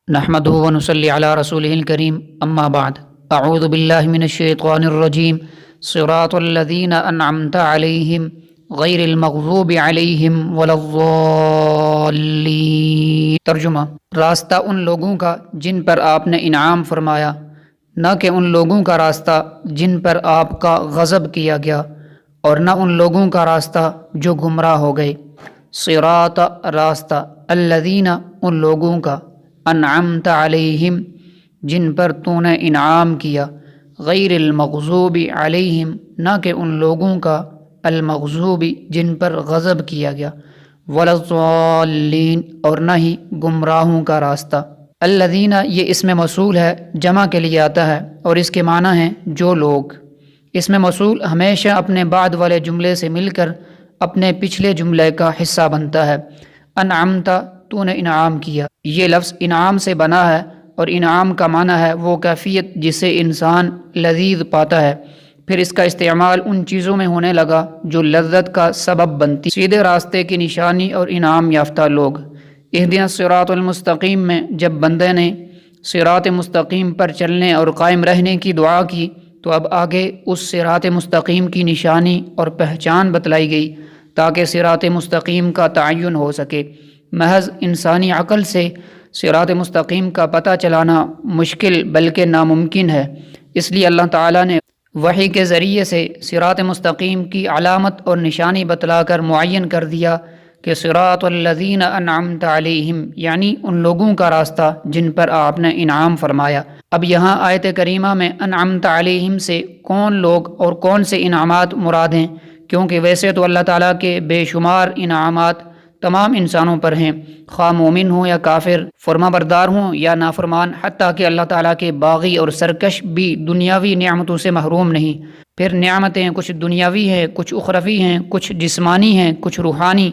نحمده ونصلي على رسوله الكريم اما بعد اعوذ بالله من الشيطان الرجيم صراط الذين انعمت عليهم غیر المغضوب علیہم ولا الضالین۔ ترجمہ: راستہ ان لوگوں کا جن پر آپ نے انعام فرمایا، نہ کہ ان لوگوں کا راستہ جن پر آپ کا غضب کیا گیا، اور نہ ان لوگوں کا راستہ جو گمراہ ہو گئے۔ صراط راستہ، الذین ان لوگوں کا، انعمت علیہم جن پر تو نے انعام کیا، غیر المغضوب علیہم نہ کہ ان لوگوں کا المغضوب جن پر غضب کیا گیا، ولا الضالین اور نہ ہی گمراہوں کا راستہ۔ الذین یہ اسم موصول ہے، جمع کے لیے آتا ہے اور اس کے معنی ہیں جو لوگ۔ اسم موصول ہمیشہ اپنے بعد والے جملے سے مل کر اپنے پچھلے جملے کا حصہ بنتا ہے۔ انعمت تو نے انعام کیا، یہ لفظ انعام سے بنا ہے اور انعام کا معنی ہے وہ کیفیت جسے انسان لذیذ پاتا ہے، پھر اس کا استعمال ان چیزوں میں ہونے لگا جو لذت کا سبب بنتی۔ سیدھے راستے کی نشانی اور انعام یافتہ لوگ۔ اہدنا الصراط المستقیم میں جب بندے نے صراط مستقیم پر چلنے اور قائم رہنے کی دعا کی تو اب آگے اس صراط مستقیم کی نشانی اور پہچان بتلائی گئی تاکہ صراط مستقیم کا تعین ہو سکے۔ محض انسانی عقل سے صراط مستقیم کا پتہ چلانا مشکل بلکہ ناممکن ہے، اس لیے اللہ تعالیٰ نے وحی کے ذریعے سے صراط مستقیم کی علامت اور نشانی بتلا کر معین کر دیا کہ صراط الذین انعمت علیہم، یعنی ان لوگوں کا راستہ جن پر آپ نے انعام فرمایا۔ اب یہاں آیت کریمہ میں انعمت علیہم سے کون لوگ اور کون سے انعامات مراد ہیں، کیونکہ ویسے تو اللہ تعالیٰ کے بے شمار انعامات تمام انسانوں پر ہیں، خواہ مومن ہوں یا کافر، فرما بردار ہوں یا نافرمان، حتیٰ کہ اللہ تعالیٰ کے باغی اور سرکش بھی دنیاوی نعمتوں سے محروم نہیں۔ پھر نعمتیں کچھ دنیاوی ہیں، کچھ اخروی ہیں، کچھ جسمانی ہیں، کچھ روحانی،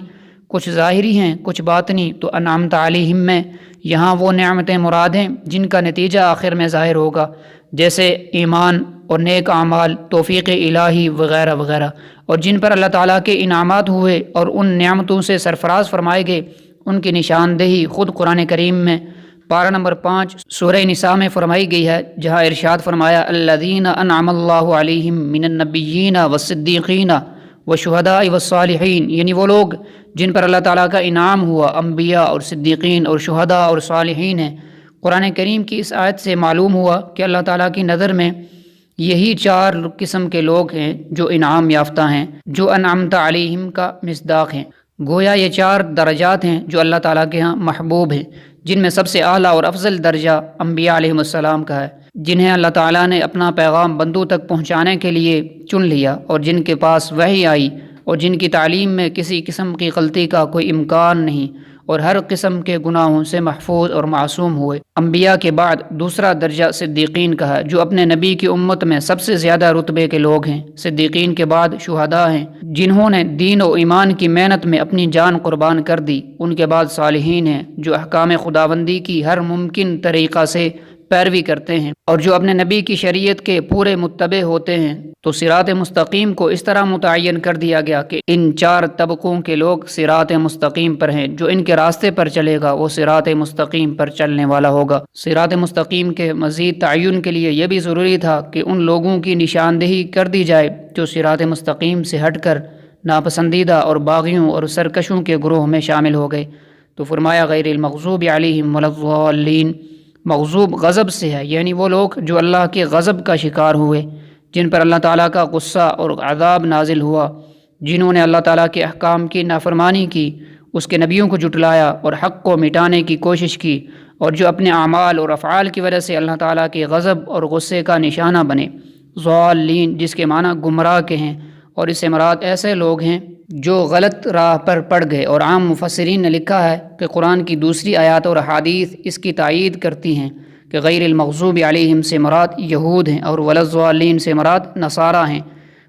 کچھ ظاہری ہیں، کچھ باطنی۔ تو انعمت علیہم میں یہاں وہ نعمتیں مراد ہیں جن کا نتیجہ آخر میں ظاہر ہوگا، جیسے ایمان اور نیک اعمال، توفیق الہی وغیرہ وغیرہ، اور جن پر اللہ تعالیٰ کے انعامات ہوئے اور ان نعمتوں سے سرفراز فرمائے گئے، ان کی نشاندہی خود قرآن کریم میں پارہ نمبر 5 سورہ نساء میں فرمائی گئی ہے، جہاں ارشاد فرمایا الذین انعم اللہ علیہم من النبیین والصدیقین والشہداء والصالحین، یعنی وہ لوگ جن پر اللہ تعالیٰ کا انعام ہوا انبیاء اور صدیقین اور شہداء اور صالحین ہیں۔ قرآن کریم کی اس آیت سے معلوم ہوا کہ اللہ تعالیٰ کی نظر میں یہی 4 قسم کے لوگ ہیں جو انعام یافتہ ہیں، جو انعمت علیہم کا مصداق ہیں۔ گویا یہ 4 درجات ہیں جو اللہ تعالیٰ کے ہاں محبوب ہیں، جن میں سب سے اعلیٰ اور افضل درجہ انبیاء علیہم السلام کا ہے، جنہیں اللہ تعالیٰ نے اپنا پیغام بندوں تک پہنچانے کے لیے چن لیا اور جن کے پاس وحی آئی اور جن کی تعلیم میں کسی قسم کی غلطی کا کوئی امکان نہیں اور ہر قسم کے گناہوں سے محفوظ اور معصوم ہوئے۔ انبیاء کے بعد دوسرا درجہ صدیقین کا ہے، جو اپنے نبی کی امت میں سب سے زیادہ رتبے کے لوگ ہیں۔ صدیقین کے بعد شہداء ہیں، جنہوں نے دین و ایمان کی محنت میں اپنی جان قربان کر دی۔ ان کے بعد صالحین ہیں، جو احکام خداوندی کی ہر ممکن طریقہ سے پیروی کرتے ہیں اور جو اپنے نبی کی شریعت کے پورے متبع ہوتے ہیں۔ تو صراط مستقیم کو اس طرح متعین کر دیا گیا کہ ان 4 طبقوں کے لوگ صراط مستقیم پر ہیں، جو ان کے راستے پر چلے گا وہ صراط مستقیم پر چلنے والا ہوگا۔ صراط مستقیم کے مزید تعین کے لیے یہ بھی ضروری تھا کہ ان لوگوں کی نشاندہی کر دی جائے جو صراط مستقیم سے ہٹ کر ناپسندیدہ اور باغیوں اور سرکشوں کے گروہ میں شامل ہو گئے۔ تو فرمایا غیر المغضوب علیہم ولا الضالین، مغضوب غضب سے ہے، یعنی وہ لوگ جو اللہ کے غضب کا شکار ہوئے، جن پر اللہ تعالیٰ کا غصہ اور عذاب نازل ہوا، جنہوں نے اللہ تعالیٰ کے احکام کی نافرمانی کی، اس کے نبیوں کو جھٹلایا اور حق کو مٹانے کی کوشش کی، اور جو اپنے اعمال اور افعال کی وجہ سے اللہ تعالیٰ کے غضب اور غصے کا نشانہ بنے۔ ضالین جس کے معنی گمراہ کے ہیں، اور اس سے مراد ایسے لوگ ہیں جو غلط راہ پر پڑ گئے، اور عام مفسرین نے لکھا ہے کہ قرآن کی دوسری آیات اور احادیث اس کی تائید کرتی ہیں کہ غیر المغضوب علیہم سے مراد یہود ہیں اور ولا الضالین سے مراد نصارہ ہیں،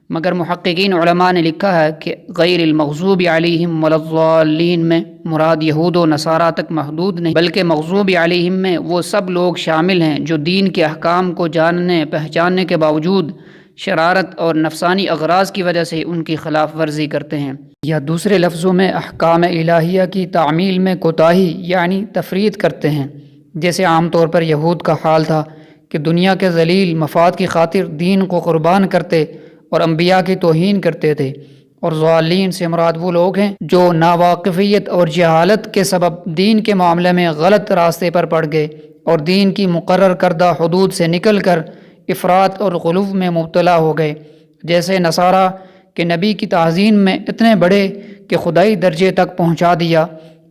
مگر محققین علماء نے لکھا ہے کہ غیر المغضوب علیہم ولا الضالین میں مراد یہود و نصارہ تک محدود نہیں، بلکہ مغضوب علیہم میں وہ سب لوگ شامل ہیں جو دین کے احکام کو جاننے پہچاننے کے باوجود شرارت اور نفسانی اغراض کی وجہ سے ان کی خلاف ورزی کرتے ہیں، یا دوسرے لفظوں میں احکام الہیہ کی تعمیل میں کوتاہی یعنی تفرید کرتے ہیں۔ جیسے عام طور پر یہود کا حال تھا کہ دنیا کے ذلیل مفاد کی خاطر دین کو قربان کرتے اور انبیاء کی توہین کرتے تھے، اور ضالین سے مراد وہ لوگ ہیں جو ناواقفیت اور جہالت کے سبب دین کے معاملے میں غلط راستے پر پڑ گئے اور دین کی مقرر کردہ حدود سے نکل کر افراط اور غلو میں مبتلا ہو گئے، جیسے نصارہ کہ نبی کی تعظیم میں اتنے بڑے کہ خدائی درجے تک پہنچا دیا۔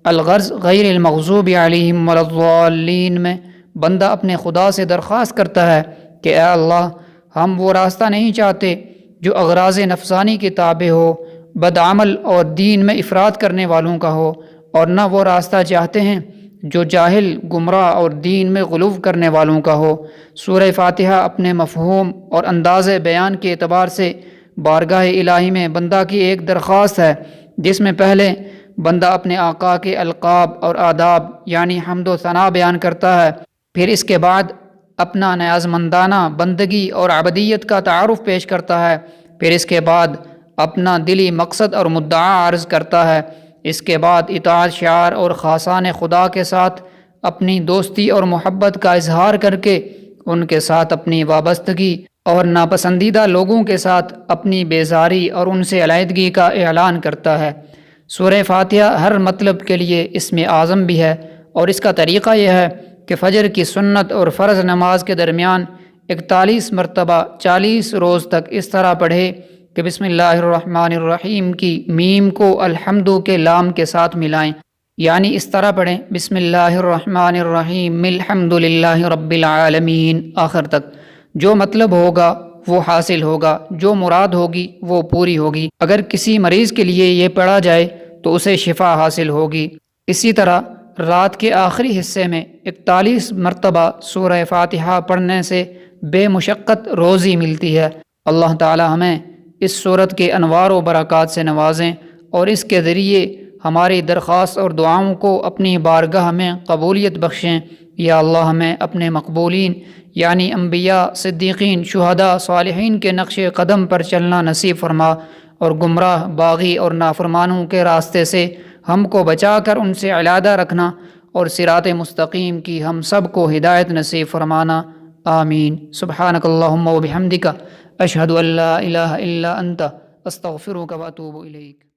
الغرض غیر المغضوب علیہم ولا الضالین میں بندہ اپنے خدا سے درخواست کرتا ہے کہ اے اللہ، ہم وہ راستہ نہیں چاہتے جو اغراض نفسانی کے تابع ہو، بدعمل اور دین میں افراط کرنے والوں کا ہو، اور نہ وہ راستہ چاہتے ہیں جو جاہل، گمراہ اور دین میں غلو کرنے والوں کا ہو۔ سورہ فاتحہ اپنے مفہوم اور انداز بیان کے اعتبار سے بارگاہ الہی میں بندہ کی ایک درخواست ہے، جس میں پہلے بندہ اپنے آقا کے القاب اور آداب یعنی حمد و ثنا بیان کرتا ہے، پھر اس کے بعد اپنا نیازمندانہ بندگی اور عبدیت کا تعارف پیش کرتا ہے، پھر اس کے بعد اپنا دلی مقصد اور مدعا عرض کرتا ہے، اس کے بعد اطاعت شعار اور خاصان خدا کے ساتھ اپنی دوستی اور محبت کا اظہار کر کے ان کے ساتھ اپنی وابستگی اور ناپسندیدہ لوگوں کے ساتھ اپنی بیزاری اور ان سے علیحدگی کا اعلان کرتا ہے۔ سورہ فاتحہ ہر مطلب کے لیے اسم اعظم بھی ہے، اور اس کا طریقہ یہ ہے کہ فجر کی سنت اور فرض نماز کے درمیان 41 مرتبہ 40 روز تک اس طرح پڑھے کہ بسم اللہ الرحمن الرحیم کی میم کو الحمد کے لام کے ساتھ ملائیں، یعنی اس طرح پڑھیں بسم اللہ الرحمن الرحیم الحمد للہ رب العالمین آخر تک۔ جو مطلب ہوگا وہ حاصل ہوگا، جو مراد ہوگی وہ پوری ہوگی۔ اگر کسی مریض کے لیے یہ پڑھا جائے تو اسے شفا حاصل ہوگی۔ اسی طرح رات کے آخری حصے میں 41 مرتبہ سورہ فاتحہ پڑھنے سے بے مشقت روزی ملتی ہے۔ اللہ تعالی ہمیں اس سورت کے انوار و برکات سے نوازیں اور اس کے ذریعے ہماری درخواست اور دعاؤں کو اپنی بارگاہ میں قبولیت بخشیں۔ یا اللہ ہمیں اپنے مقبولین یعنی انبیاء، صدیقین، شہداء، صالحین کے نقش قدم پر چلنا نصیب فرما، اور گمراہ، باغی اور نافرمانوں کے راستے سے ہم کو بچا کر ان سے علیحدہ رکھنا، اور صراط مستقیم کی ہم سب کو ہدایت نصیب فرمانا۔ آمین۔ سبحانک اللہم و بحمدک، اشہد ان لا الہ الا انت، استغفرک و اتوب الیک۔